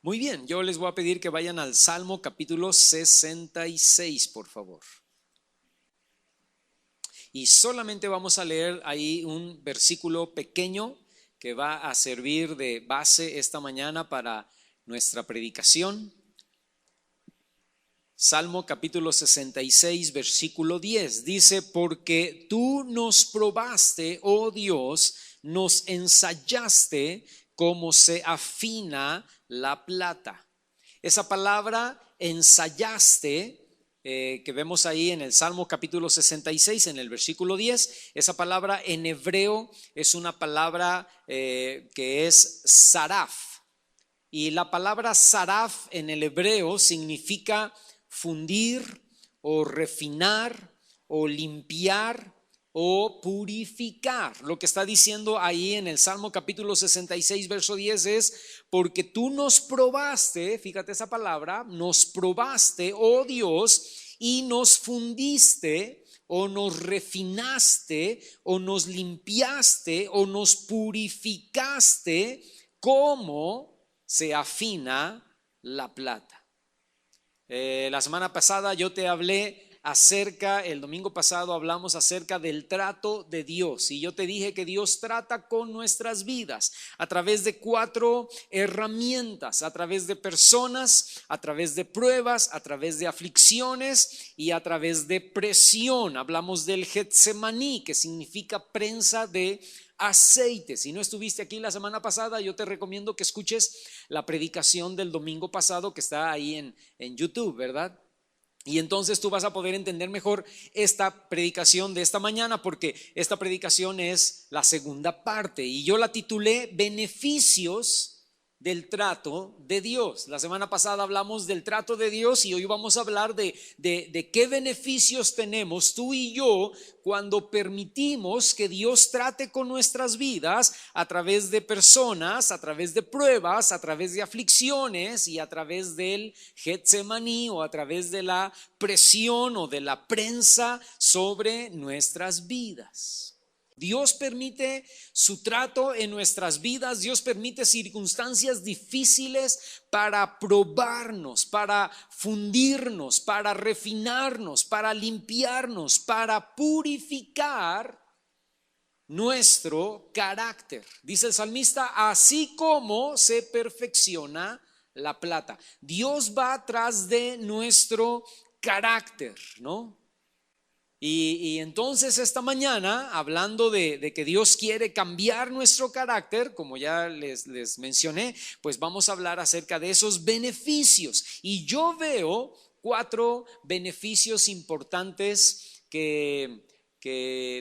Muy bien, yo les voy a pedir que vayan al Salmo capítulo 66, por favor. Y solamente vamos a leer ahí un versículo pequeño que va a servir de base esta mañana para nuestra predicación. Salmo capítulo 66, versículo 10, dice: porque tú nos probaste, oh Dios, nos ensayaste como se afina la plata. Esa palabra ensayaste, que vemos ahí en el Salmo capítulo 66, en el versículo 10, esa palabra en hebreo es una palabra que es saraf. Y la palabra saraf en el hebreo significa fundir o refinar o limpiar o purificar. Lo que está diciendo ahí en el Salmo capítulo 66 verso 10 es: porque tú nos probaste, fíjate esa palabra, nos probaste, oh Dios, y nos fundiste o nos refinaste o nos limpiaste o nos purificaste como se afina la plata. La semana pasada yo te hablé el domingo pasado hablamos acerca del trato de Dios, y yo te dije que Dios trata con nuestras vidas a través de 4 herramientas: a través de personas, a través de pruebas, a través de aflicciones y a través de presión. Hablamos del Getsemaní, que significa prensa de aceite. Si no estuviste aquí la semana pasada, yo te recomiendo que escuches la predicación del domingo pasado, que está ahí en YouTube, ¿verdad? Y entonces tú vas a poder entender mejor esta predicación de esta mañana, porque esta predicación es la segunda parte y yo la titulé Beneficios del trato de Dios. La semana pasada hablamos del trato de Dios y hoy vamos a hablar de qué beneficios tenemos tú y yo cuando permitimos que Dios trate con nuestras vidas a través de personas, a través de pruebas, a través de aflicciones y a través del Getsemaní, o a través de la presión o de la prensa sobre nuestras vidas. Dios permite su trato en nuestras vidas. Dios permite circunstancias difíciles para probarnos, para fundirnos, para refinarnos, para limpiarnos, para purificar nuestro carácter. Dice el salmista: así como se perfecciona la plata. Dios va atrás de nuestro carácter, ¿no? Y entonces esta mañana, hablando de que Dios quiere cambiar nuestro carácter, como ya les mencioné, pues vamos a hablar acerca de esos beneficios. Y yo veo 4 beneficios importantes que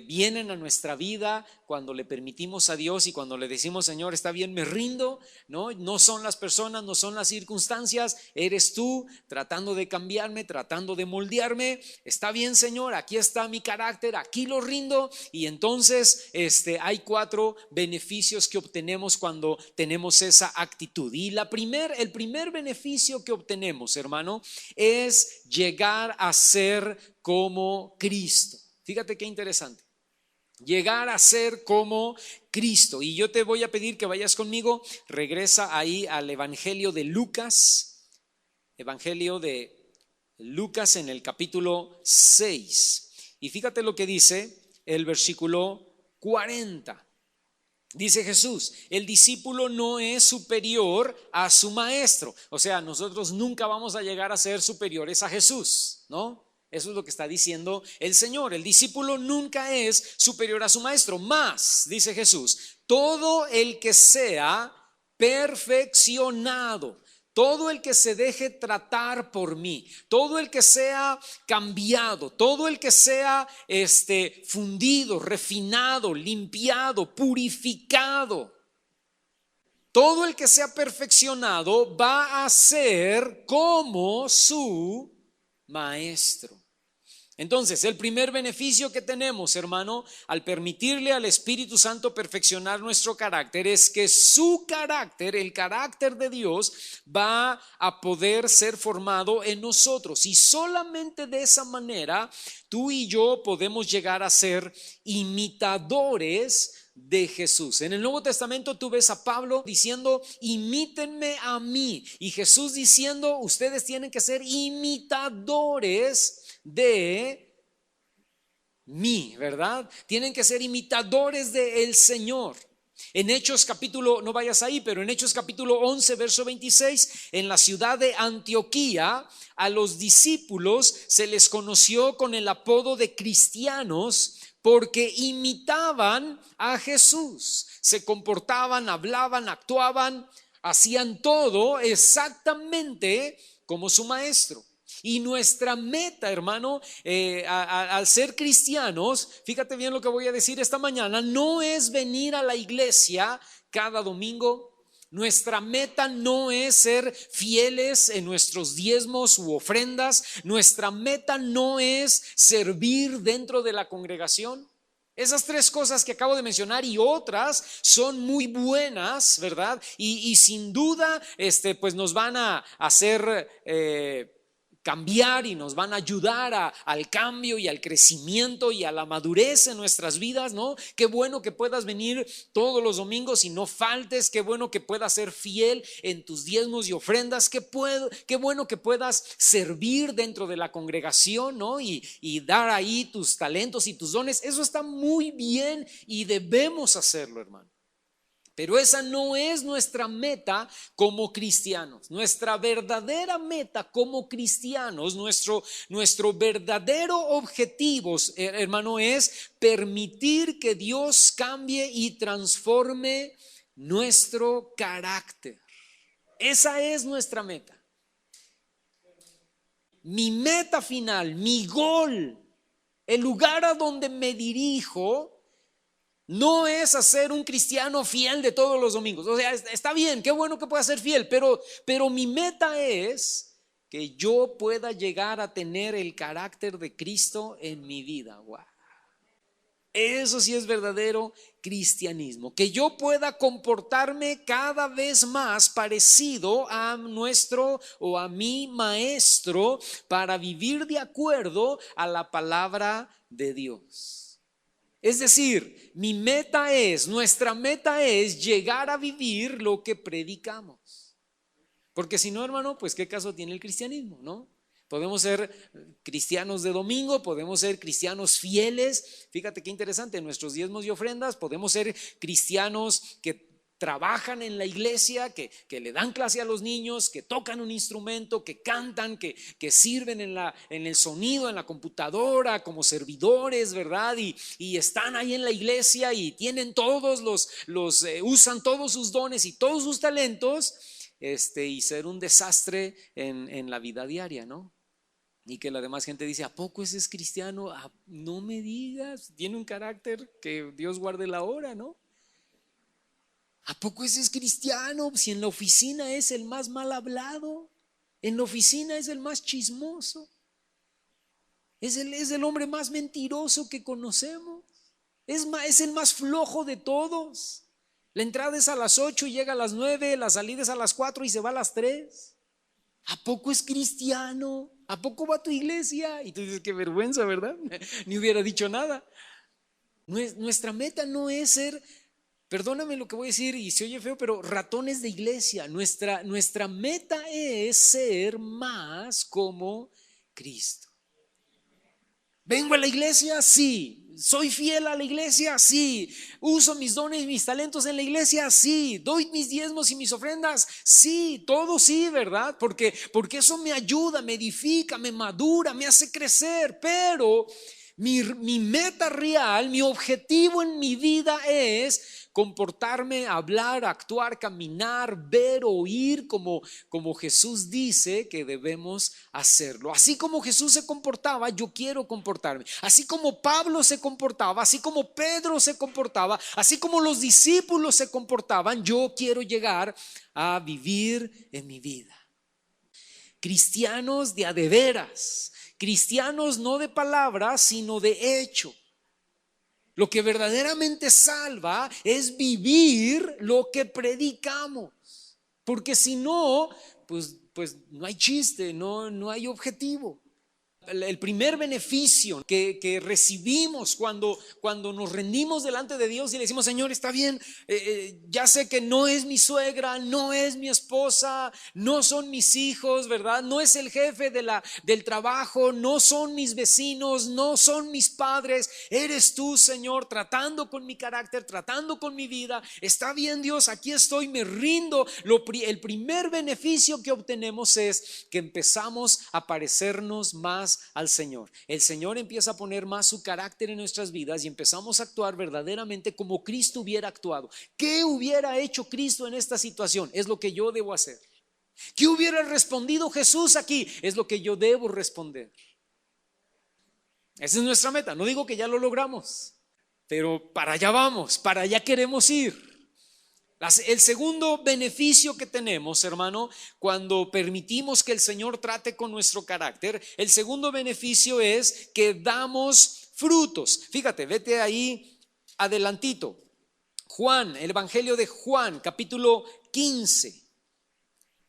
vienen a nuestra vida cuando le permitimos a Dios y cuando le decimos: Señor, está bien, me rindo. No son las personas, no son las circunstancias, eres tú tratando de cambiarme, tratando de moldearme. Está bien, Señor, aquí está mi carácter, aquí lo rindo. Y entonces hay 4 beneficios que obtenemos cuando tenemos esa actitud. Y el primer beneficio que obtenemos, hermano, es llegar a ser como Cristo. Fíjate qué interesante. Llegar a ser como Cristo. Y yo te voy a pedir que vayas conmigo. Regresa ahí al Evangelio de Lucas. Evangelio de Lucas en el capítulo 6. Y fíjate lo que dice el versículo 40. Dice Jesús: el discípulo no es superior a su maestro. O sea, nosotros nunca vamos a llegar a ser superiores a Jesús, ¿no? Eso es lo que está diciendo el Señor. El discípulo nunca es superior a su maestro. Más, dice Jesús, todo el que sea perfeccionado, todo el que se deje tratar por mí, todo el que sea cambiado, todo el que sea fundido, refinado, limpiado, purificado, todo el que sea perfeccionado va a ser como su maestro. Entonces, el primer beneficio que tenemos, hermano, al permitirle al Espíritu Santo perfeccionar nuestro carácter, es que su carácter, el carácter de Dios, va a poder ser formado en nosotros. Y solamente de esa manera tú y yo podemos llegar a ser imitadores de Jesús. En el Nuevo Testamento tú ves a Pablo diciendo, imítenme a mí. Y Jesús diciendo, ustedes tienen que ser imitadores de mí, ¿verdad? Tienen que ser imitadores del Señor. En Hechos capítulo, no vayas ahí, pero en Hechos capítulo 11, verso 26, en la ciudad de Antioquía, a los discípulos se les conoció con el apodo de cristianos porque imitaban a Jesús. Se comportaban, hablaban, actuaban, hacían todo exactamente como su maestro. Y nuestra meta, hermano, al ser cristianos, fíjate bien lo que voy a decir esta mañana, no es venir a la iglesia cada domingo. Nuestra meta no es ser fieles en nuestros diezmos u ofrendas. Nuestra meta no es servir dentro de la congregación. Esas tres cosas que acabo de mencionar y otras son muy buenas, ¿verdad? Y sin duda, pues nos van a hacer cambiar y nos van a ayudar al cambio y al crecimiento y a la madurez en nuestras vidas, ¿no? Qué bueno que puedas venir todos los domingos y no faltes. Qué bueno que puedas ser fiel en tus diezmos y ofrendas. Qué bueno que puedas servir dentro de la congregación, ¿no? Y dar ahí tus talentos y tus dones. Eso está muy bien y debemos hacerlo, hermano. Pero esa no es nuestra meta como cristianos. Nuestra verdadera meta como cristianos, nuestro verdadero objetivo, hermano, es permitir que Dios cambie y transforme nuestro carácter. Esa es nuestra meta. Mi meta final, mi gol, el lugar a donde me dirijo, no es hacer un cristiano fiel de todos los domingos. O sea, está bien, qué bueno que pueda ser fiel, pero mi meta es que yo pueda llegar a tener el carácter de Cristo en mi vida. Wow. Eso sí es verdadero cristianismo, que yo pueda comportarme cada vez más parecido a nuestro o a mi maestro para vivir de acuerdo a la palabra de Dios. Es decir, nuestra meta es llegar a vivir lo que predicamos. Porque si no, hermano, pues qué caso tiene el cristianismo, ¿no? Podemos ser cristianos de domingo, podemos ser cristianos fieles. Fíjate qué interesante, en nuestros diezmos y ofrendas podemos ser cristianos que trabajan en la iglesia, que le dan clase a los niños, que tocan un instrumento, que cantan, que sirven en el sonido, en la computadora, como servidores, ¿verdad? Y están ahí en la iglesia y tienen todos usan todos sus dones y todos sus talentos, y ser un desastre en la vida diaria, ¿no? Y que la demás gente dice, ¿a poco ese es cristiano? No me digas, tiene un carácter que Dios guarde la hora, ¿no? ¿A poco ese es cristiano? Si en la oficina es el más mal hablado, en la oficina es el más chismoso, es el hombre más mentiroso que conocemos, es el más flojo de todos. La entrada es a las 8 y llega a las 9, la salida es a las 4 y se va a las 3. ¿A poco es cristiano? ¿A poco va a tu iglesia? Y tú dices, qué vergüenza, ¿verdad? Ni hubiera dicho nada. Nuestra meta no es ser, perdóname lo que voy a decir y se oye feo, pero ratones de iglesia. Nuestra meta es ser más como Cristo. ¿Vengo a la iglesia? Sí. ¿Soy fiel a la iglesia? Sí. ¿Uso mis dones y mis talentos en la iglesia? Sí. ¿Doy mis diezmos y mis ofrendas? Sí. Todo sí, ¿verdad? Porque eso me ayuda, me edifica, me madura, me hace crecer. Pero mi meta real, mi objetivo en mi vida es comportarme, hablar, actuar, caminar, ver, oír como Jesús dice que debemos hacerlo. Así como Jesús se comportaba, yo quiero comportarme. Así como Pablo se comportaba, así como Pedro se comportaba, así como los discípulos se comportaban, yo quiero llegar a vivir en mi vida. Cristianos de a de veras, cristianos no de palabras, sino de hecho. Lo que verdaderamente salva es vivir lo que predicamos. Porque si no, pues no hay chiste, no hay objetivo. el primer beneficio que recibimos cuando nos rendimos delante de Dios y le decimos: Señor, está bien, ya sé que no es mi suegra, no es mi esposa, no son mis hijos, ¿verdad? No es el jefe del trabajo, no son mis vecinos, no son mis padres. Eres tú, Señor, tratando con mi carácter, tratando con mi vida. Está bien, Dios, aquí estoy, me rindo. El primer beneficio que obtenemos es que empezamos a parecernos más al Señor. El Señor empieza a poner más su carácter en nuestras vidas y empezamos a actuar verdaderamente como Cristo hubiera actuado. ¿Qué hubiera hecho Cristo en esta situación? Es lo que yo debo hacer. ¿Qué hubiera respondido Jesús aquí? Es lo que yo debo responder. Esa es nuestra meta. No digo que ya lo logramos, pero para allá vamos, para allá queremos ir. El segundo beneficio que tenemos, hermano, cuando permitimos que el Señor trate con nuestro carácter, el segundo beneficio es que damos frutos. Fíjate, vete ahí adelantito. Juan, el Evangelio de Juan, capítulo 15.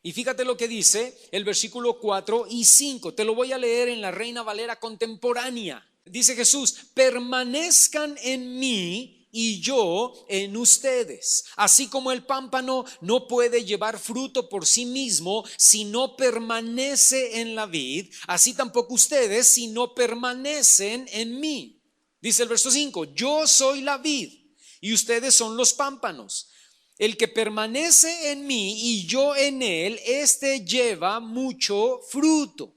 Y fíjate lo que dice el versículo 4 y 5. Te lo voy a leer en la Reina Valera contemporánea. Dice Jesús: permanezcan en mí y yo en ustedes. Así como el pámpano no puede llevar fruto por sí mismo si no permanece en la vid, así tampoco ustedes si no permanecen en mí. Dice el verso 5: yo soy la vid y ustedes son los pámpanos. El que permanece en mí y yo en él, este lleva mucho fruto.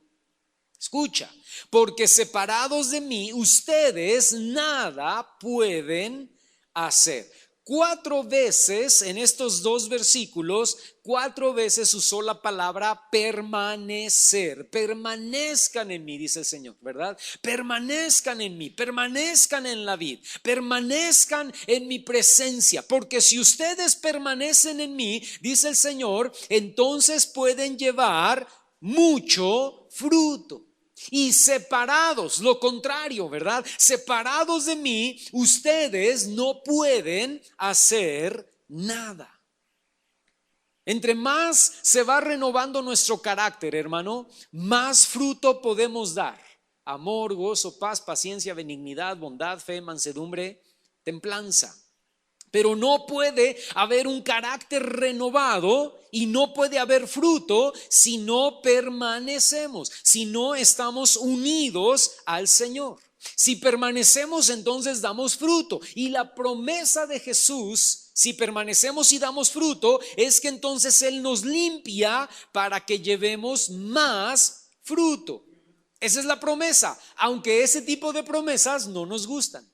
Escucha, porque separados de mí ustedes nada pueden hacer. 4 veces en estos 2 versículos, 4 veces usó la palabra permanecer. Permanezcan en mí, dice el Señor, ¿verdad? Permanezcan en mí, permanezcan en la vid, permanezcan en mi presencia, porque si ustedes permanecen en mí, dice el Señor, entonces pueden llevar mucho fruto. Y separados, lo contrario, ¿verdad? Separados de mí, ustedes no pueden hacer nada. Entre más se va renovando nuestro carácter, hermano, más fruto podemos dar. Amor, gozo, paz, paciencia, benignidad, bondad, fe, mansedumbre, templanza. Pero no puede haber un carácter renovado y no puede haber fruto si no permanecemos, si no estamos unidos al Señor. Si permanecemos, entonces damos fruto. Y la promesa de Jesús, si permanecemos y damos fruto, es que entonces Él nos limpia para que llevemos más fruto. Esa es la promesa, aunque ese tipo de promesas no nos gustan.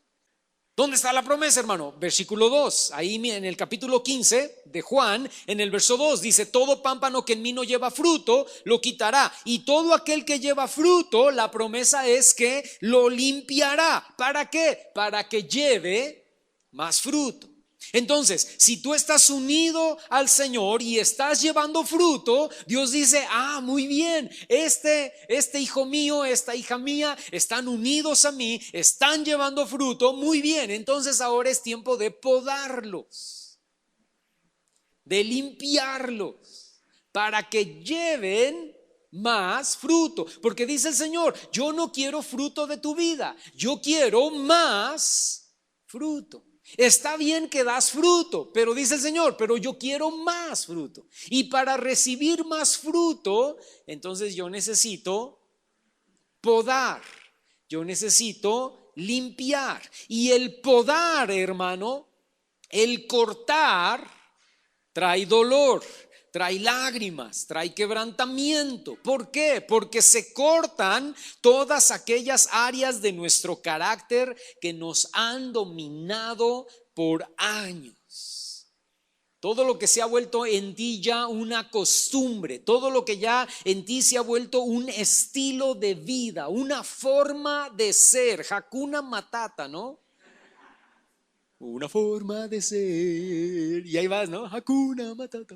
¿Dónde está la promesa, hermano? Versículo 2, ahí en el capítulo 15 de Juan, en el verso 2 dice: todo pámpano que en mí no lleva fruto, lo quitará, y todo aquel que lleva fruto, la promesa es que lo limpiará. ¿Para qué? Para que lleve más fruto. Entonces, si tú estás unido al Señor y estás llevando fruto, Dios dice: ah, muy bien, este hijo mío, esta hija mía están unidos a mí, están llevando fruto, muy bien. Entonces ahora es tiempo de podarlos, de limpiarlos, para que lleven más fruto. Porque dice el Señor: yo no quiero fruto de tu vida, yo quiero más fruto. Está bien que das fruto, pero dice el Señor: pero yo quiero más fruto. Y para recibir más fruto, entonces yo necesito podar, yo necesito limpiar. Y el podar, hermano, el cortar, trae dolor, trae lágrimas, trae quebrantamiento. ¿Por qué? Porque se cortan todas aquellas áreas de nuestro carácter que nos han dominado por años. Todo lo que se ha vuelto en ti ya una costumbre, todo lo que ya en ti se ha vuelto un estilo de vida, una forma de ser. Hakuna Matata, ¿no? Una forma de ser. Y ahí vas, ¿no? Hakuna Matata.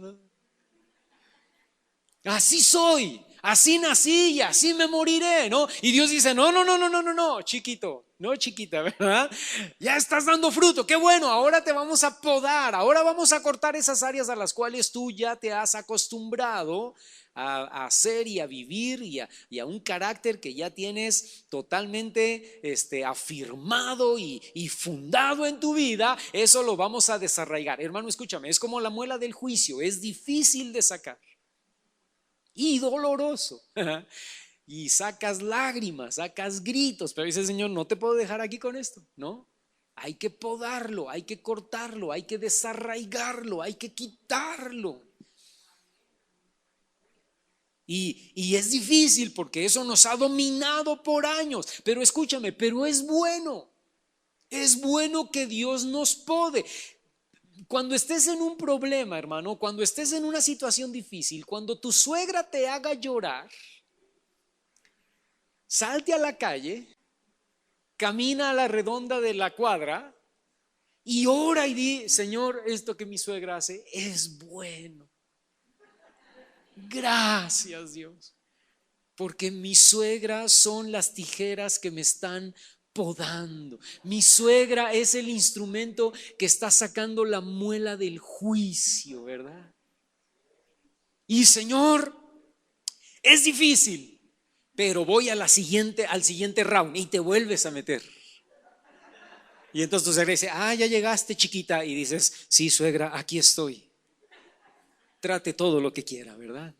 Así soy, Así nací y así me moriré, ¿no? Y Dios dice, no, no, no, no, no, no, no, chiquito, no chiquita, ¿verdad? Ya estás dando fruto, qué bueno, ahora te vamos a podar, ahora vamos a cortar esas áreas a las cuales tú ya te has acostumbrado a hacer y a vivir y a un carácter que ya tienes totalmente afirmado y fundado en tu vida. Eso lo vamos a desarraigar. Hermano, escúchame, es como la muela del juicio, es difícil de sacar y doloroso. Y sacas lágrimas, sacas gritos, pero dice, Señor, no te puedo dejar aquí con esto, ¿no? Hay que podarlo, hay que cortarlo, hay que desarraigarlo, hay que quitarlo. Y es difícil porque eso nos ha dominado por años, pero escúchame, pero es bueno que Dios nos pode. Cuando estés en un problema, hermano, cuando estés en una situación difícil, cuando tu suegra te haga llorar, salte a la calle, camina a la redonda de la cuadra y ora y di, Señor, esto que mi suegra hace es bueno. Gracias, Dios, porque mi suegra son las tijeras que me están podando. Mi suegra es el instrumento que está sacando la muela del juicio, ¿verdad? Y Señor, es difícil, pero voy al siguiente round y te vuelves a meter. Y entonces tu suegra dice, ya llegaste, chiquita, y dices, sí, suegra, aquí estoy. Trate todo lo que quiera, ¿verdad?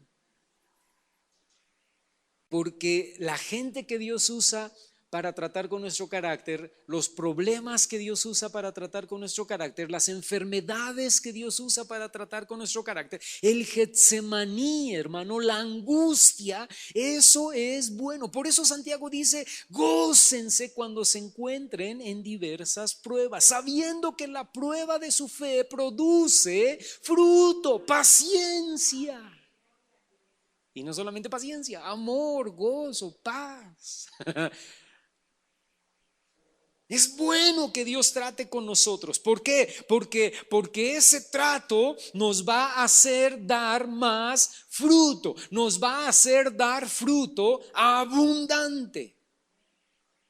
Porque la gente que Dios usa para tratar con nuestro carácter, los problemas que Dios usa para tratar con nuestro carácter, las enfermedades que Dios usa para tratar con nuestro carácter, el Getsemaní, hermano, la angustia, eso es bueno. Por eso Santiago dice, gócense cuando se encuentren en diversas pruebas, sabiendo que la prueba de su fe produce fruto, paciencia. Y no solamente paciencia, amor, gozo, paz. Es bueno que Dios trate con nosotros. ¿Por qué? Porque ese trato nos va a hacer dar más fruto, nos va a hacer dar fruto abundante.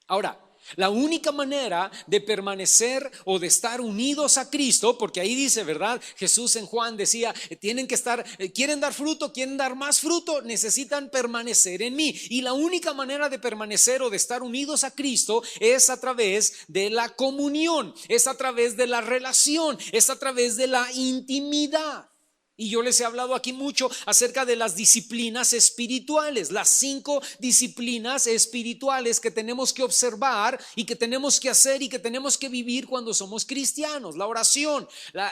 Ahora, la única manera de permanecer o de estar unidos a Cristo, porque ahí dice, ¿verdad? Jesús en Juan decía, tienen que estar, quieren dar fruto, quieren dar más fruto, necesitan permanecer en mí. Y la única manera de permanecer o de estar unidos a Cristo es a través de la comunión, es a través de la relación, es a través de la intimidad. Y yo les he hablado aquí mucho acerca de las disciplinas espirituales, las 5 disciplinas espirituales que tenemos que observar y que tenemos que hacer y que tenemos que vivir cuando somos cristianos: la oración,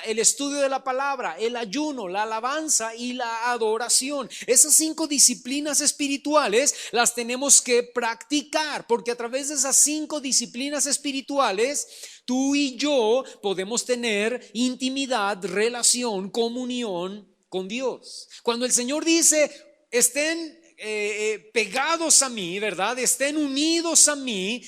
el estudio de la palabra, el ayuno, la alabanza y la adoración. Esas 5 disciplinas espirituales las tenemos que practicar, porque a través de esas 5 disciplinas espirituales tú y yo podemos tener intimidad, relación, comunión con Dios. Cuando el Señor dice, estén pegados a mí, ¿verdad? Estén unidos a mí,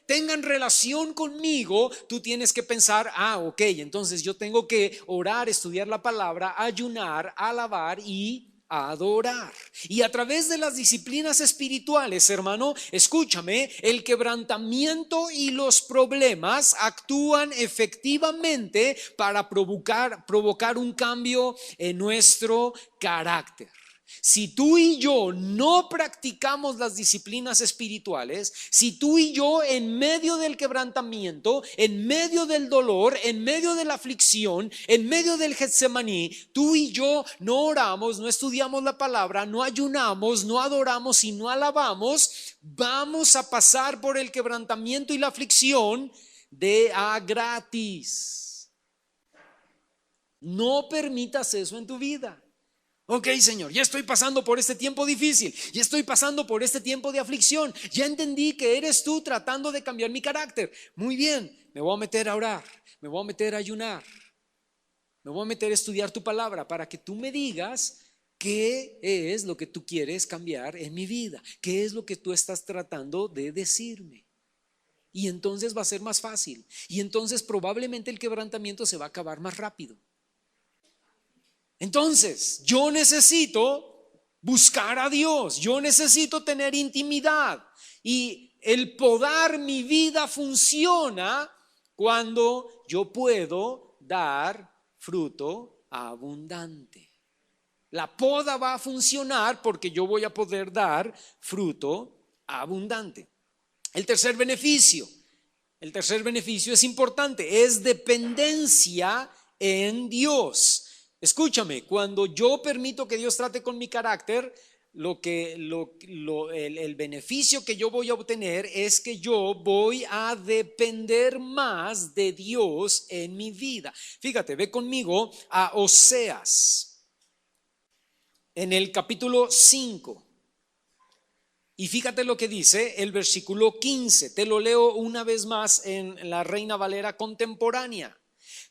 tengan relación conmigo, tú tienes que pensar, ok, entonces yo tengo que orar, estudiar la palabra, ayunar, alabar y adorar. Y a través de las disciplinas espirituales, hermano, escúchame, el quebrantamiento y los problemas actúan efectivamente para provocar un cambio en nuestro carácter. Si tú y yo no practicamos las disciplinas espirituales, si tú y yo en medio del quebrantamiento, en medio del dolor, en medio de la aflicción, en medio del Getsemaní, tú y yo no oramos, no estudiamos la palabra, no ayunamos, no adoramos y no alabamos, vamos a pasar por el quebrantamiento y la aflicción de a gratis. No permitas eso en tu vida. Ok, Señor, ya estoy pasando por este tiempo difícil, ya estoy pasando por este tiempo de aflicción, ya entendí que eres tú tratando de cambiar mi carácter. Muy bien, me voy a meter a orar, me voy a meter a ayunar, me voy a meter a estudiar tu palabra para que tú me digas qué es lo que tú quieres cambiar en mi vida, qué es lo que tú estás tratando de decirme. Y entonces va a ser más fácil, y entonces probablemente el quebrantamiento se va a acabar más rápido. Entonces, yo necesito buscar a Dios. Yo necesito tener intimidad. Y el podar mi vida funciona cuando yo puedo dar fruto abundante. La poda va a funcionar porque yo voy a poder dar fruto abundante. El tercer beneficio es importante, es dependencia en Dios. Escúchame, cuando yo permito que Dios trate con mi carácter, el beneficio que yo voy a obtener es que yo voy a depender más de Dios en mi vida. Fíjate, ve conmigo a Oseas, en el capítulo 5. Y fíjate lo que dice el versículo 15. Te lo leo una vez más en la Reina Valera contemporánea.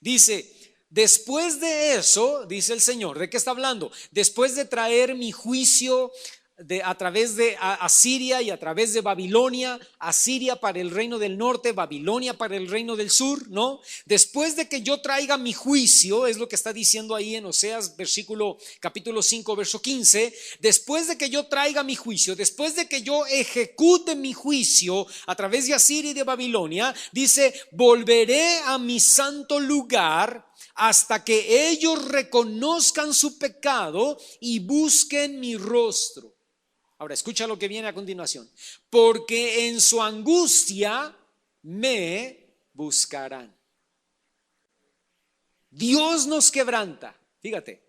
Dice: después de eso, dice el Señor, ¿de qué está hablando? Después de traer mi juicio a través de Asiria y a través de Babilonia, Asiria para el reino del norte, Babilonia para el reino del sur, ¿no? Después de que yo traiga mi juicio, es lo que está diciendo ahí en Oseas capítulo 5, verso 15, después de que yo traiga mi juicio, después de que yo ejecute mi juicio a través de Asiria y de Babilonia, dice: volveré a mi santo lugar hasta que ellos reconozcan su pecado y busquen mi rostro. Ahora escucha lo que viene a continuación. Porque en su angustia me buscarán. Dios nos quebranta. Fíjate,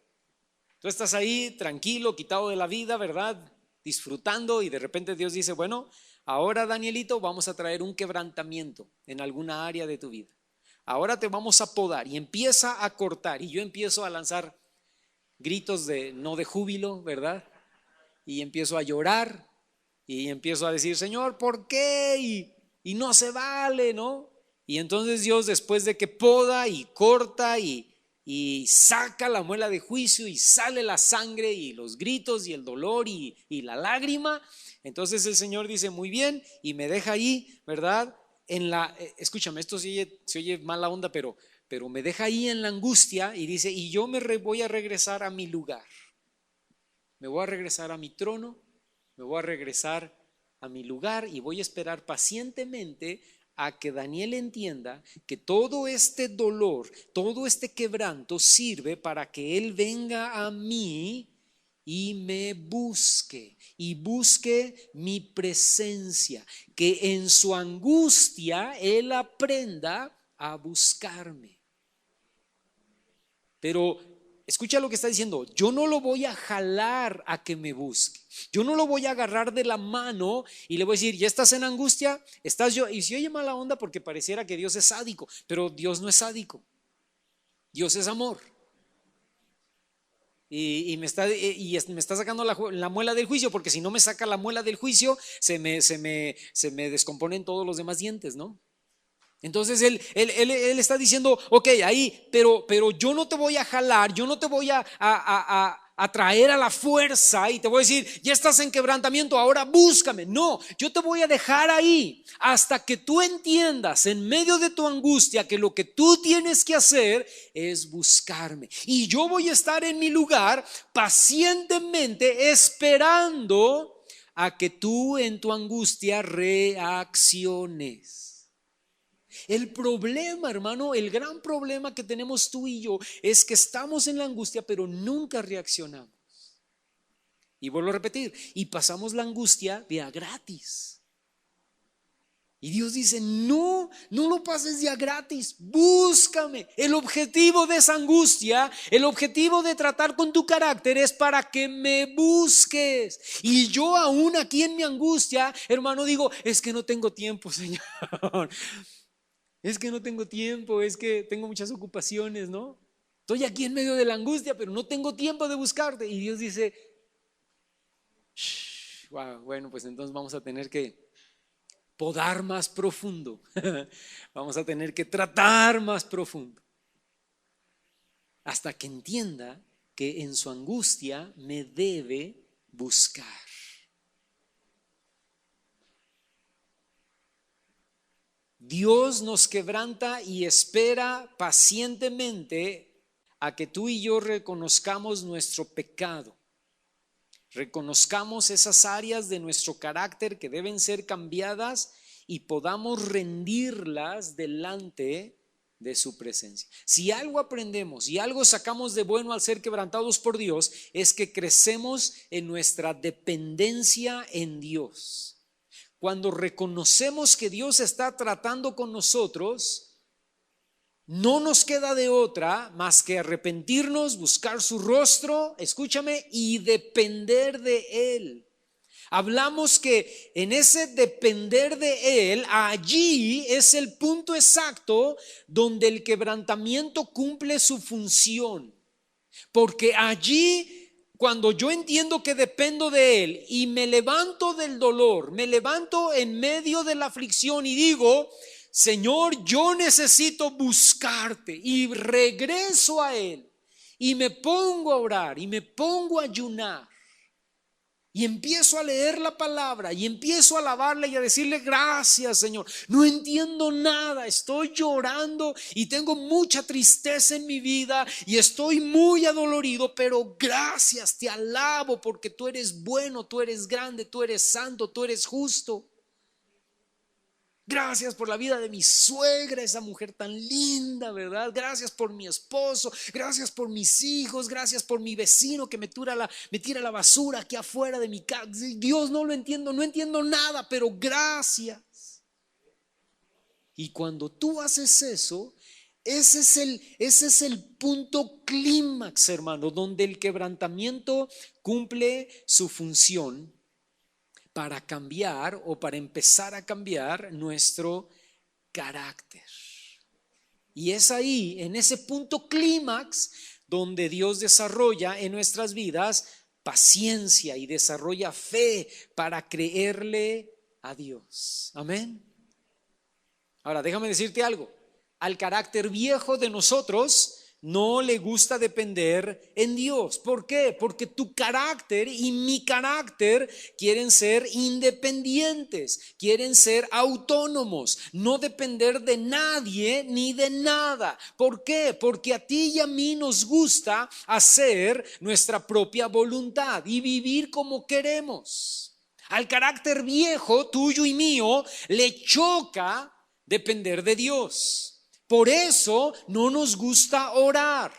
tú estás ahí tranquilo, quitado de la vida, ¿verdad? Disfrutando, y de repente Dios dice: bueno, ahora, Danielito, vamos a traer un quebrantamiento en alguna área de tu vida. Ahora te vamos a podar, y empieza a cortar, y yo empiezo a lanzar gritos no de júbilo, ¿verdad? Y empiezo a llorar y empiezo a decir: Señor, ¿por qué? Y no se vale, ¿no? Y entonces Dios, después de que poda y corta y saca la muela de juicio y sale la sangre y los gritos y el dolor y la lágrima, entonces el Señor dice: muy bien, y me deja ahí, ¿verdad? Escúchame, esto se oye mala onda, pero me deja ahí en la angustia, y dice: y yo voy a regresar a mi lugar. Me voy a regresar a mi trono, me voy a regresar a mi lugar, y voy a esperar pacientemente a que Daniel entienda que todo este dolor, todo este quebranto sirve para que él venga a mí y me busque, y busque mi presencia, que en su angustia él aprenda a buscarme. Pero escucha lo que está diciendo: yo no lo voy a jalar a que me busque. Yo no lo voy a agarrar de la mano y le voy a decir: ¿ya estás en angustia? ¿Estás yo? Y si oye mala onda, porque pareciera que Dios es sádico, pero Dios no es sádico. Dios es amor. Y me está sacando la muela del juicio, porque si no me saca la muela del juicio, se me descomponen todos los demás dientes, ¿no? Entonces él está diciendo: ok, ahí, pero yo no te voy a jalar, yo no te voy a traer a la fuerza y te voy a decir: ya estás en quebrantamiento, ahora búscame. No, yo te voy a dejar ahí hasta que tú entiendas en medio de tu angustia que lo que tú tienes que hacer es buscarme, y yo voy a estar en mi lugar pacientemente esperando a que tú en tu angustia reacciones. El problema, hermano, el gran problema que tenemos tú y yo es que estamos en la angustia, pero nunca reaccionamos. Y vuelvo a repetir, y pasamos la angustia de a gratis. Y Dios dice: no lo pases de a gratis, búscame. El objetivo de esa angustia, el objetivo de tratar con tu carácter, es para que me busques. Y yo aún aquí en mi angustia, hermano, digo: es que no tengo tiempo, Señor. Es que no tengo tiempo, es que tengo muchas ocupaciones, ¿no? Estoy aquí en medio de la angustia, pero no tengo tiempo de buscarte. Y Dios dice: wow, bueno, pues entonces vamos a tener que podar más profundo. Vamos a tener que tratar más profundo, hasta que entienda que en su angustia me debe buscar. Dios nos quebranta y espera pacientemente a que tú y yo reconozcamos nuestro pecado, reconozcamos esas áreas de nuestro carácter que deben ser cambiadas y podamos rendirlas delante de su presencia. Si algo aprendemos y algo sacamos de bueno al ser quebrantados por Dios, es que crecemos en nuestra dependencia en Dios. Cuando reconocemos que Dios está tratando con nosotros, no nos queda de otra más que arrepentirnos, buscar su rostro, escúchame, y depender de Él. Hablamos que en ese depender de Él, allí es el punto exacto donde el quebrantamiento cumple su función. Porque allí, cuando yo entiendo que dependo de Él y me levanto del dolor, me levanto en medio de la aflicción y digo: Señor, yo necesito buscarte, y regreso a Él y me pongo a orar y me pongo a ayunar. Y empiezo a leer la palabra y empiezo a alabarle y a decirle: gracias, Señor. No entiendo nada, estoy llorando y tengo mucha tristeza en mi vida y estoy muy adolorido, pero gracias, te alabo porque tú eres bueno, tú eres grande, tú eres santo, tú eres justo. Gracias por la vida de mi suegra, esa mujer tan linda, ¿verdad? Gracias por mi esposo, gracias por mis hijos, gracias por mi vecino que me tira la basura aquí afuera de mi casa. Dios, no lo entiendo, no entiendo nada, pero gracias. Y cuando tú haces eso, ese es el punto clímax, hermano, donde el quebrantamiento cumple su función para cambiar o para empezar a cambiar nuestro carácter. Y es ahí, en ese punto clímax, donde Dios desarrolla en nuestras vidas paciencia y desarrolla fe para creerle a Dios. Amén. Ahora, déjame decirte algo. Al carácter viejo de nosotros no le gusta depender en Dios. ¿Por qué? Porque tu carácter y mi carácter quieren ser independientes, quieren ser autónomos, no depender de nadie ni de nada. ¿Por qué? Porque a ti y a mí nos gusta hacer nuestra propia voluntad y vivir como queremos. Al carácter viejo, tuyo y mío, le choca depender de Dios. Por eso no nos gusta orar.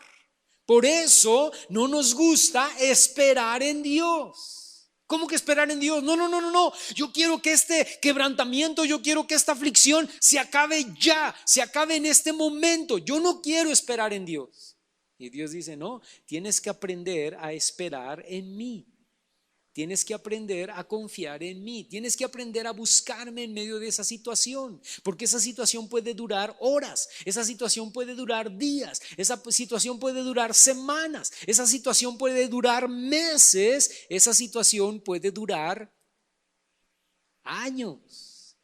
Por eso no nos gusta esperar en Dios. ¿Cómo que esperar en Dios? No. Yo quiero que este quebrantamiento, yo quiero que esta aflicción se acabe ya, se acabe en este momento. Yo no quiero esperar en Dios. Y Dios dice: no, tienes que aprender a esperar en mí. Tienes que aprender a confiar en mí. Tienes que aprender a buscarme en medio de esa situación. Porque esa situación puede durar horas. Esa situación puede durar días. Esa situación puede durar semanas. Esa situación puede durar meses. Esa situación puede durar años.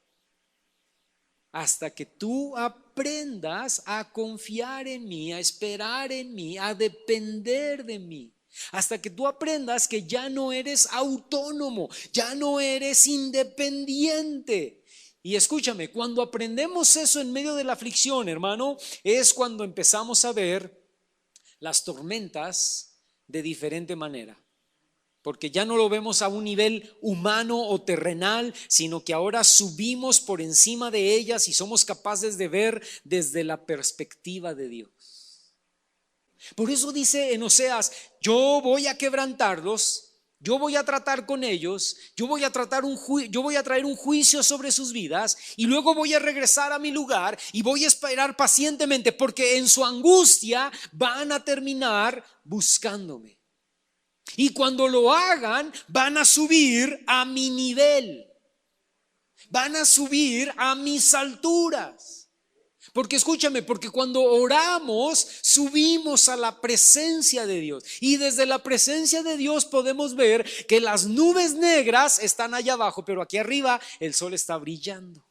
Hasta que tú aprendas a confiar en mí, a esperar en mí, a depender de mí. Hasta que tú aprendas que ya no eres autónomo, ya no eres independiente. Y escúchame, cuando aprendemos eso en medio de la aflicción, hermano, es cuando empezamos a ver las tormentas de diferente manera. Porque ya no lo vemos a un nivel humano o terrenal, sino que ahora subimos por encima de ellas y somos capaces de ver desde la perspectiva de Dios. Por eso dice en Oseas: yo voy a quebrantarlos, yo voy a tratar con ellos, yo voy a traer un juicio sobre sus vidas y luego voy a regresar a mi lugar y voy a esperar pacientemente, porque en su angustia van a terminar buscándome. Y cuando lo hagan, van a subir a mi nivel, van a subir a mis alturas. Porque escúchame, porque cuando oramos subimos a la presencia de Dios, y desde la presencia de Dios podemos ver que las nubes negras están allá abajo, pero aquí arriba el sol está brillando.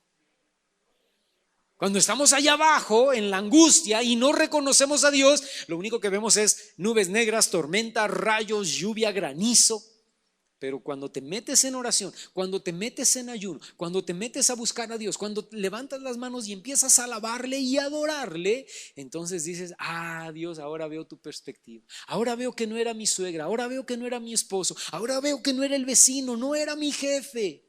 Cuando estamos allá abajo en la angustia y no reconocemos a Dios, lo único que vemos es nubes negras, tormenta, rayos, lluvia, granizo. Pero cuando te metes en oración, cuando te metes en ayuno, cuando te metes a buscar a Dios, cuando levantas las manos y empiezas a alabarle y adorarle, entonces dices, Dios, ahora veo tu perspectiva. Ahora veo que no era mi suegra, ahora veo que no era mi esposo, ahora veo que no era el vecino, no era mi jefe.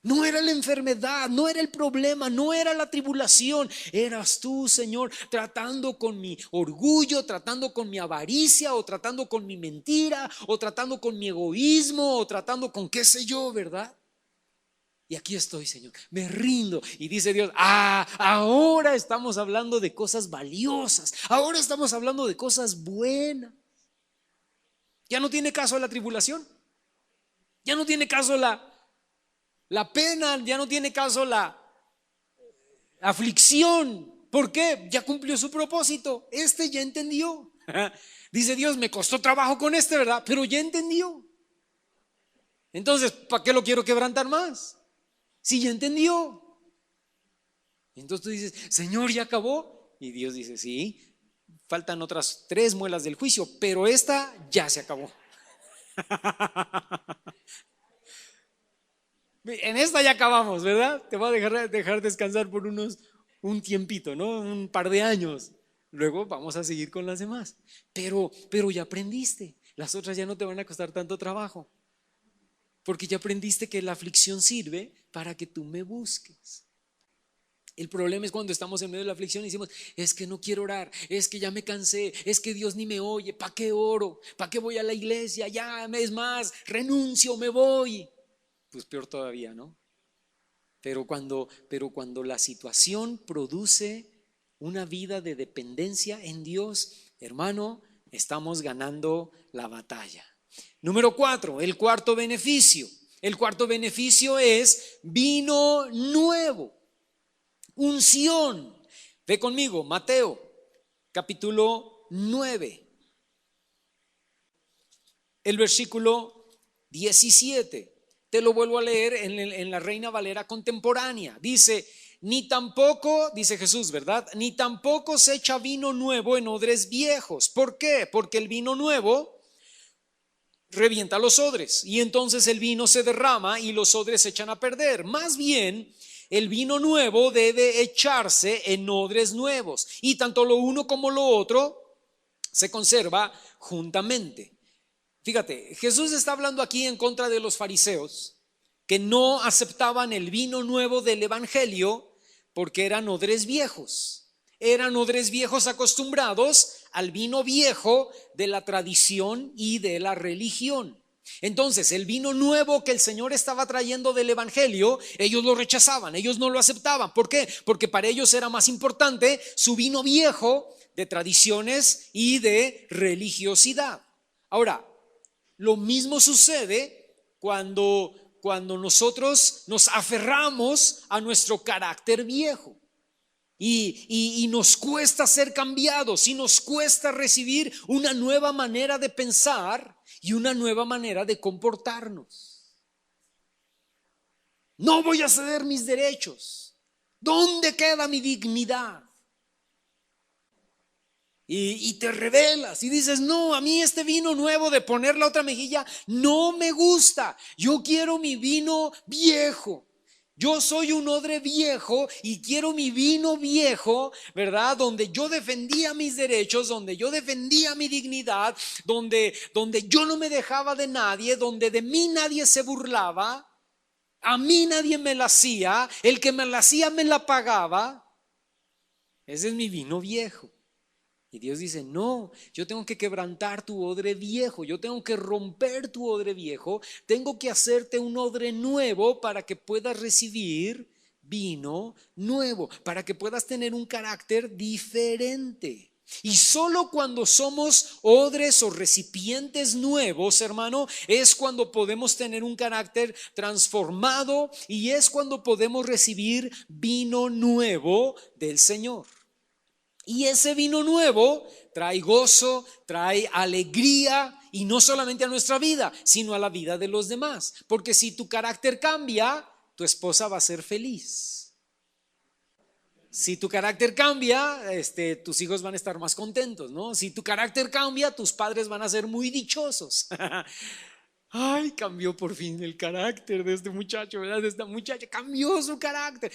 No era la enfermedad, no era el problema, no era la tribulación. Eras tú, Señor, tratando con mi orgullo, tratando con mi avaricia, o tratando con mi mentira, o tratando con mi egoísmo, o tratando con qué sé yo, ¿verdad? Y aquí estoy, Señor, me rindo. Y dice Dios, ahora estamos hablando de cosas valiosas, ahora estamos hablando de cosas buenas. Ya no tiene caso la tribulación, ya no tiene caso la pena, ya no tiene caso la aflicción. ¿Por qué? Ya cumplió su propósito. Ya entendió. Dice Dios, me costó trabajo con ¿verdad? Pero ya entendió. Entonces, ¿para qué lo quiero quebrantar más? Si ya entendió. Entonces tú dices, Señor, ¿ya acabó? Y Dios dice, sí, faltan otras 3 muelas del juicio, pero esta ya se acabó. En esta ya acabamos, ¿verdad? Te voy a dejar descansar por un tiempito, ¿no? Un par de años. Luego vamos a seguir con las demás. Pero ya aprendiste. Las otras ya no te van a costar tanto trabajo. Porque ya aprendiste que la aflicción sirve para que tú me busques. El problema es cuando estamos en medio de la aflicción y decimos, es que no quiero orar, es que ya me cansé, es que Dios ni me oye, ¿para qué oro? ¿Para qué voy a la iglesia? Ya, es más, renuncio, me voy. Pues peor todavía, ¿no? Pero cuando la situación produce una vida de dependencia en Dios, hermano, estamos ganando la batalla. Número 4, el cuarto beneficio. El cuarto beneficio es vino nuevo, unción. Ve conmigo, Mateo, capítulo 9, el versículo 17. Te lo vuelvo a leer en la Reina Valera contemporánea. Dice, ni tampoco, dice Jesús, ¿verdad? Ni tampoco se echa vino nuevo en odres viejos. ¿Por qué? Porque el vino nuevo revienta los odres y entonces el vino se derrama y los odres se echan a perder. Más bien, el vino nuevo debe echarse en odres nuevos y tanto lo uno como lo otro se conserva juntamente. Fíjate, Jesús está hablando aquí en contra de los fariseos que no aceptaban el vino nuevo del evangelio porque eran odres viejos. Eran odres viejos acostumbrados al vino viejo de la tradición y de la religión. Entonces, el vino nuevo que el Señor estaba trayendo del evangelio, ellos lo rechazaban, ellos no lo aceptaban. ¿Por qué? Porque para ellos era más importante su vino viejo de tradiciones y de religiosidad. Ahora, lo mismo sucede cuando nosotros nos aferramos a nuestro carácter viejo y nos cuesta ser cambiados y nos cuesta recibir una nueva manera de pensar y una nueva manera de comportarnos. No voy a ceder mis derechos. ¿Dónde queda mi dignidad? Y te rebelas y dices, no, a mí este vino nuevo de poner la otra mejilla no me gusta. Yo quiero mi vino viejo. Yo soy un odre viejo y quiero mi vino viejo, ¿verdad? Donde yo defendía mis derechos, donde yo defendía mi dignidad, donde yo no me dejaba de nadie, donde de mí nadie se burlaba, a mí nadie me la hacía, el que me la hacía me la pagaba. Ese es mi vino viejo. Y Dios dice, no, yo tengo que quebrantar tu odre viejo, yo tengo que romper tu odre viejo, tengo que hacerte un odre nuevo para que puedas recibir vino nuevo, para que puedas tener un carácter diferente. Y solo cuando somos odres o recipientes nuevos, hermano, es cuando podemos tener un carácter transformado y es cuando podemos recibir vino nuevo del Señor. Y ese vino nuevo trae gozo, trae alegría y no solamente a nuestra vida, sino a la vida de los demás. Porque si tu carácter cambia, tu esposa va a ser feliz. Si tu carácter cambia, tus hijos van a estar más contentos, ¿no? Si tu carácter cambia, tus padres van a ser muy dichosos. Ay, cambió por fin el carácter de este muchacho, ¿verdad? De esta muchacha, cambió su carácter.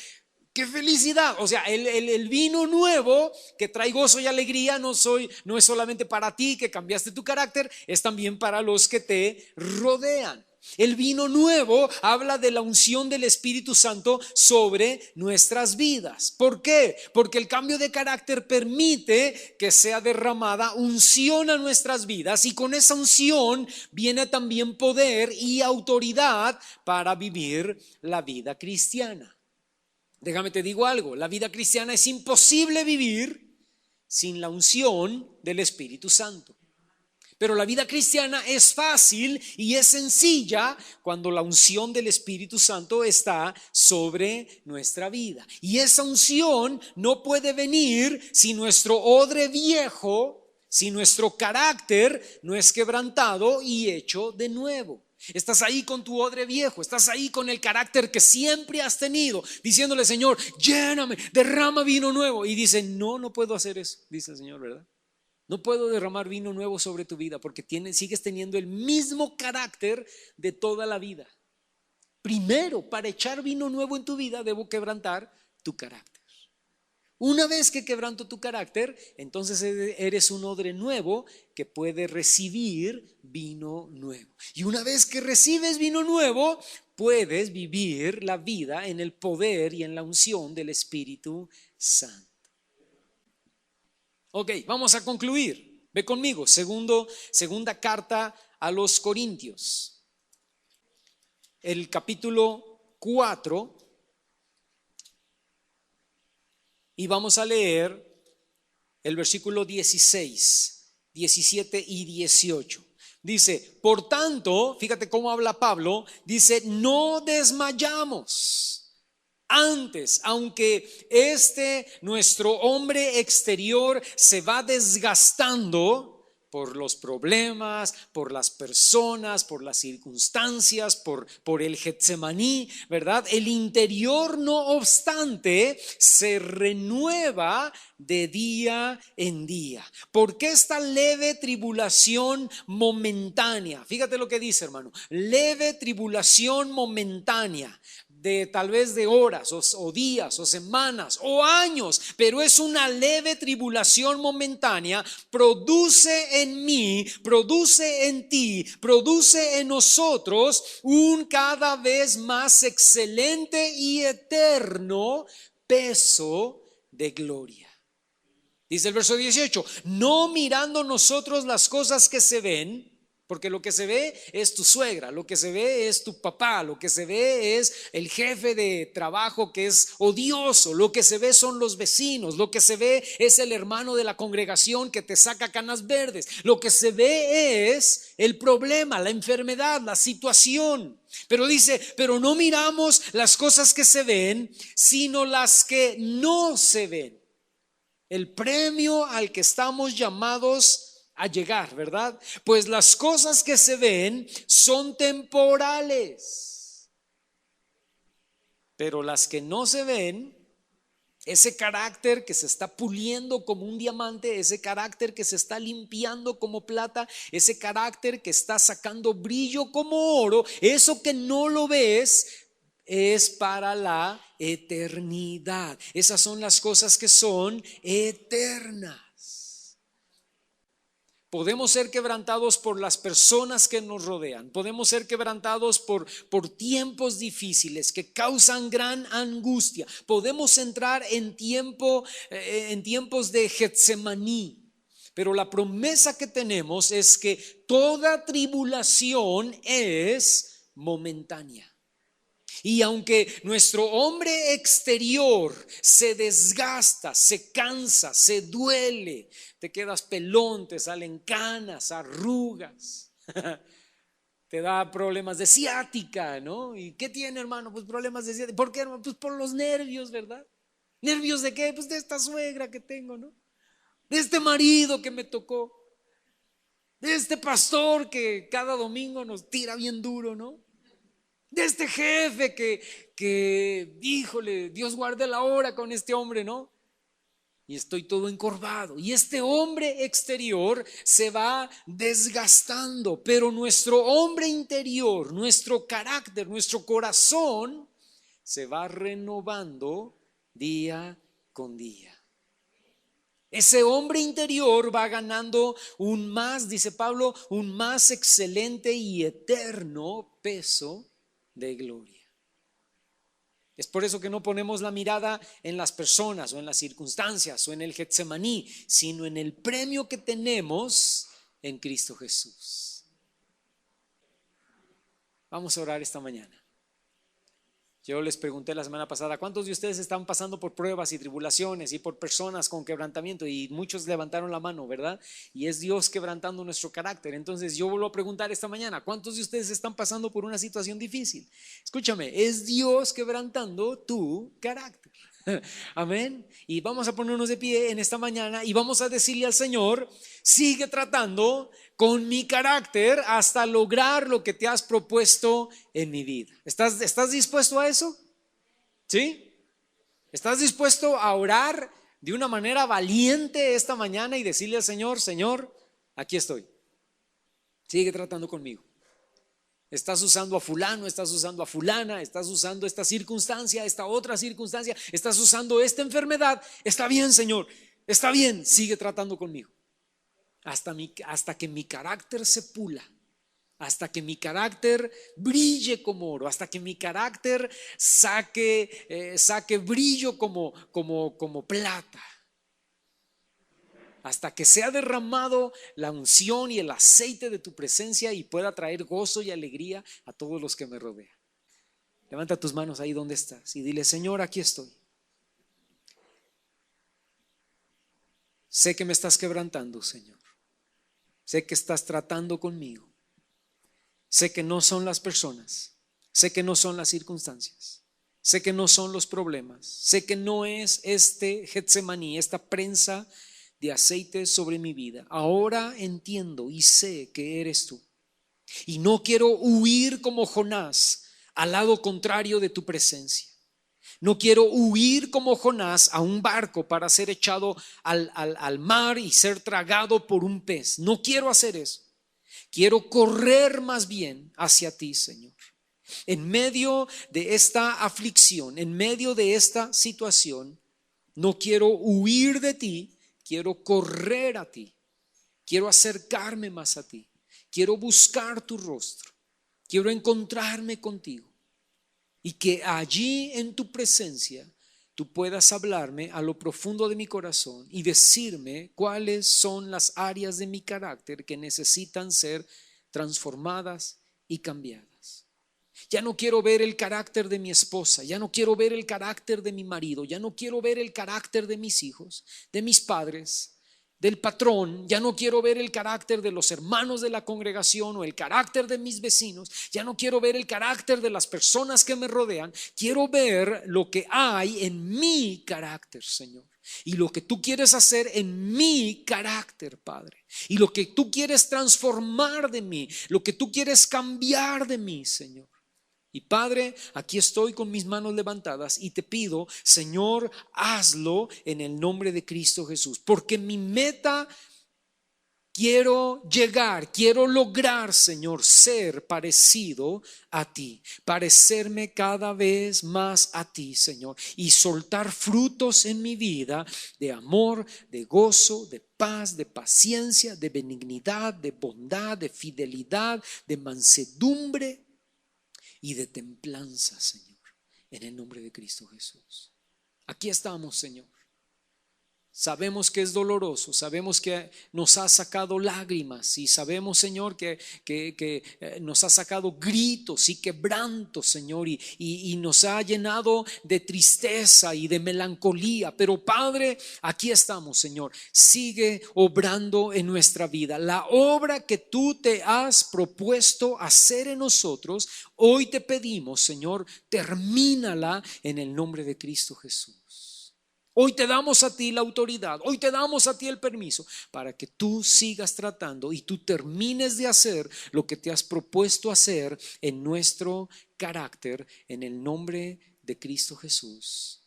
¡Qué felicidad! O sea, el vino nuevo que trae gozo y alegría no es solamente para ti que cambiaste tu carácter, es también para los que te rodean. El vino nuevo habla de la unción del Espíritu Santo sobre nuestras vidas. ¿Por qué? Porque el cambio de carácter permite que sea derramada unción a nuestras vidas, y con esa unción viene también poder y autoridad para vivir la vida cristiana. Déjame te digo algo, la vida cristiana es imposible vivir sin la unción del Espíritu Santo. Pero la vida cristiana es fácil y es sencilla cuando la unción del Espíritu Santo está sobre nuestra vida. Y esa unción no puede venir si nuestro odre viejo, si nuestro carácter no es quebrantado y hecho de nuevo. Estás ahí con tu odre viejo, estás ahí con el carácter que siempre has tenido, diciéndole: Señor, lléname, derrama vino nuevo. Y dice: no puedo hacer eso, dice el Señor, ¿verdad? No puedo derramar vino nuevo sobre tu vida porque sigues teniendo el mismo carácter de toda la vida. Primero, para echar vino nuevo en tu vida, debo quebrantar tu carácter. Una vez que quebranto tu carácter, entonces eres un odre nuevo que puede recibir vino nuevo. Y una vez que recibes vino nuevo, puedes vivir la vida en el poder y en la unción del Espíritu Santo. Ok, vamos a concluir. Ve conmigo, segunda carta a los Corintios, el capítulo 4, y vamos a leer el versículo 16, 17 y 18. Dice: por tanto, fíjate cómo habla Pablo, dice: no desmayamos. Antes, aunque nuestro hombre exterior se va desgastando por los problemas, por las personas, por las circunstancias, por el Getsemaní, ¿verdad? El interior, no obstante, se renueva de día en día. Porque esta leve tribulación momentánea, fíjate lo que dice, hermano, leve tribulación momentánea, de tal vez de horas o días o semanas o años, pero es una leve tribulación momentánea, produce en mí, produce en ti, produce en nosotros un cada vez más excelente y eterno peso de gloria. Dice el verso 18: no mirando nosotros las cosas que se ven, porque lo que se ve es tu suegra, lo que se ve es tu papá, lo que se ve es el jefe de trabajo que es odioso, lo que se ve son los vecinos, lo que se ve es el hermano de la congregación que te saca canas verdes, lo que se ve es el problema, la enfermedad, la situación. Pero dice: pero no miramos las cosas que se ven, sino las que no se ven. El premio al que estamos llamados a llegar, ¿verdad? Pues las cosas que se ven son temporales, pero las que no se ven, ese carácter que se está puliendo como un diamante, ese carácter que se está limpiando como plata, ese carácter que está sacando brillo como oro, eso que no lo ves es para la eternidad. Esas son las cosas que son eternas. Podemos ser quebrantados por las personas que nos rodean. Podemos ser quebrantados por tiempos difíciles que causan gran angustia. Podemos entrar en tiempos de Getsemaní. Pero la promesa que tenemos es que toda tribulación es momentánea. Y aunque nuestro hombre exterior se desgasta, se cansa, se duele, te quedas pelón, te salen canas, arrugas, te da problemas de ciática, ¿no? ¿Y qué tiene, hermano? Pues problemas de ciática. ¿Por qué, hermano? Pues por los nervios, ¿verdad? ¿Nervios de qué? Pues de esta suegra que tengo, ¿no? De este marido que me tocó, de este pastor que cada domingo nos tira bien duro, ¿no? De este jefe que híjole, Dios guarde la hora con este hombre, ¿no? y estoy todo encorvado. Y este hombre exterior se va desgastando, pero nuestro hombre interior, nuestro carácter, nuestro corazón se va renovando día con día. Ese hombre interior va ganando un más, dice Pablo, un más excelente y eterno peso de gloria. Es por eso que no ponemos la mirada en las personas o en las circunstancias o en el Getsemaní, sino en el premio que tenemos en Cristo Jesús. Vamos a orar esta mañana. Yo les pregunté la semana pasada, ¿cuántos de ustedes están pasando por pruebas y tribulaciones y por personas con quebrantamiento? Y muchos levantaron la mano, ¿verdad? Y es Dios quebrantando nuestro carácter. Entonces yo vuelvo a preguntar esta mañana, ¿cuántos de ustedes están pasando por una situación difícil? Escúchame, es Dios quebrantando tu carácter. Amén. Y vamos a ponernos de pie en esta mañana y vamos a decirle al Señor, sigue tratando con mi carácter hasta lograr lo que te has propuesto en mi vida. ¿Estás dispuesto a eso? ¿Sí? ¿Estás dispuesto a orar de una manera valiente esta mañana y decirle al Señor, Señor, aquí estoy, sigue tratando conmigo? Estás usando a fulano, estás usando a fulana, estás usando esta circunstancia, esta otra circunstancia, estás usando esta enfermedad. Está bien, Señor, está bien, sigue tratando conmigo hasta que mi carácter se pula, hasta que mi carácter brille como oro, hasta que mi carácter saque brillo como plata, hasta que sea derramado la unción y el aceite de tu presencia y pueda traer gozo y alegría a todos los que me rodean. Levanta tus manos ahí donde estás y dile, Señor, aquí estoy. Sé que me estás quebrantando, Señor. Sé que estás tratando conmigo. Sé que no son las personas. Sé que no son las circunstancias. Sé que no son los problemas. Sé que no es este Getsemaní, esta prensa de aceite sobre mi vida. Ahora entiendo y sé que eres tú. Y no quiero huir como Jonás al lado contrario de tu presencia. No quiero huir como Jonás a un barco para ser echado al mar y ser tragado por un pez. No quiero hacer eso. Quiero correr más bien hacia ti, Señor. En medio de esta aflicción, en medio de esta situación, no quiero huir de ti. Quiero correr a ti, quiero acercarme más a ti, quiero buscar tu rostro, quiero encontrarme contigo y que allí en tu presencia tú puedas hablarme a lo profundo de mi corazón y decirme cuáles son las áreas de mi carácter que necesitan ser transformadas y cambiadas. Ya no quiero ver el carácter de mi esposa, ya no quiero ver el carácter de mi marido, ya no quiero ver el carácter de mis hijos, de mis padres, del patrón, ya no quiero ver el carácter de los hermanos de la congregación o el carácter de mis vecinos, ya no quiero ver el carácter de las personas que me rodean, quiero ver lo que hay en mi carácter, Señor. Y lo que tú quieres hacer en mi carácter, Padre. Y lo que tú quieres transformar de mí, lo que tú quieres cambiar de mí, Señor. Y Padre, aquí estoy con mis manos levantadas y te pido, Señor, hazlo en el nombre de Cristo Jesús. Porque mi meta, quiero llegar, quiero lograr, Señor, ser parecido a ti. Parecerme cada vez más a ti, Señor. Y soltar frutos en mi vida de amor, de gozo, de paz, de paciencia, de benignidad, de bondad, de fidelidad, de mansedumbre y de templanza, Señor, en el nombre de Cristo Jesús. Aquí estamos, Señor. Sabemos que es doloroso, sabemos que nos ha sacado lágrimas y sabemos, Señor, que nos ha sacado gritos y quebrantos, Señor, y nos ha llenado de tristeza y de melancolía. Pero Padre, aquí estamos, Señor. Sigue obrando en nuestra vida. La obra que tú te has propuesto hacer en nosotros, hoy te pedimos, Señor, termínala en el nombre de Cristo Jesús. Hoy te damos a ti la autoridad, hoy te damos a ti el permiso para que tú sigas tratando y tú termines de hacer lo que te has propuesto hacer en nuestro carácter, en el nombre de Cristo Jesús.